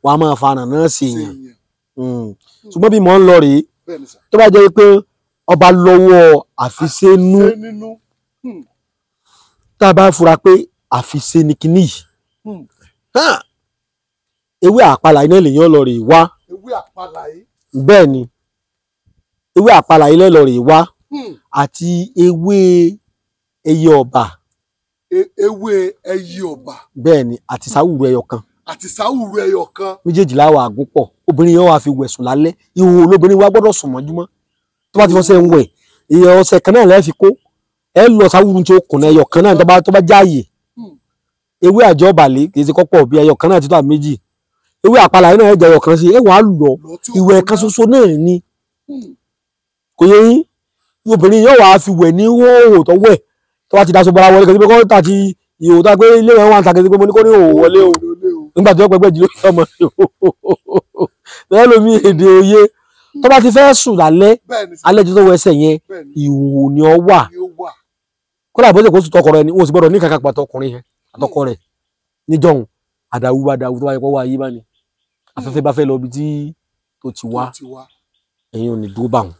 wọn a máa fa nàná sí èèyàn ṣùgbọ́n bí mo ń lọ rèé tó bá jẹ́ pé ọba lọ́wọ́ àfiṣẹ́nú tá a bá fura pé àfiṣe ni kinní yìí ewé àpàlà iná lèyàn lọ rèé wá bẹ́ẹ̀ ni ewé àpàlà iná lọ rèé wá àti ewé ẹyẹ ọba bẹ́ẹ̀ ni àti sáwùrú ẹyọ kan méjèèjì láwọ àgúnpọ̀ obìnrin yẹn wà fi wẹ̀ sùn lálẹ́ ìhòòhò olóbìnrin wa gbọ́dọ̀ sùn mọ́júmọ́ tó bá ti fọṣẹ ń wẹ̀ èèyàn ọṣẹ kan náà lẹ́ẹ̀ fi kó ẹ lọ sáwùrú tí ó kùnà ẹyọ kan náà tó bá jáàyè ewé àjọ balẹ̀ kì í ṣe kọ́pọ̀ bí ẹyọ kan náà títọ́ méjì ewé àpàlà yẹn náà ẹ jẹ ẹyọ kan sí ẹ wàá lọ ìwẹ̀ kan ṣoṣo náà ni kò yẹ yín obìnrin yóò wá fi wẹ̀ ní hóhò tó wẹ̀ tó bá ti daṣọ bọ́ra wọlé kẹ́sí pé kọ́ tàti ìhòòhò tó pé ilé wọn wà ń ta kẹ́sí pé mo ní kó ní òhò wọlé o nígbà tí wọ́n pẹ́gbẹ́ jù lórí ọmọ lómi èdè òye tó bá ti fẹ́ sùn lálẹ́ alẹ́ tó wọ ẹsẹ̀ yẹn ìhòòhò ni ọ wà kódà bó ṣe kó sùn tọkọ rẹ ni wọn ò sì gbọdọ̀ ní kankan pàtó ọkùnrin yẹn àtọkọ rẹ níjọ̀hún àdàwù tó wáyé pọ̀ wá yé bá ní afẹ́fẹ́ bá fẹ́ lọ ibi tí tó ti wá ẹ̀yin ò ní dúró bá wọn.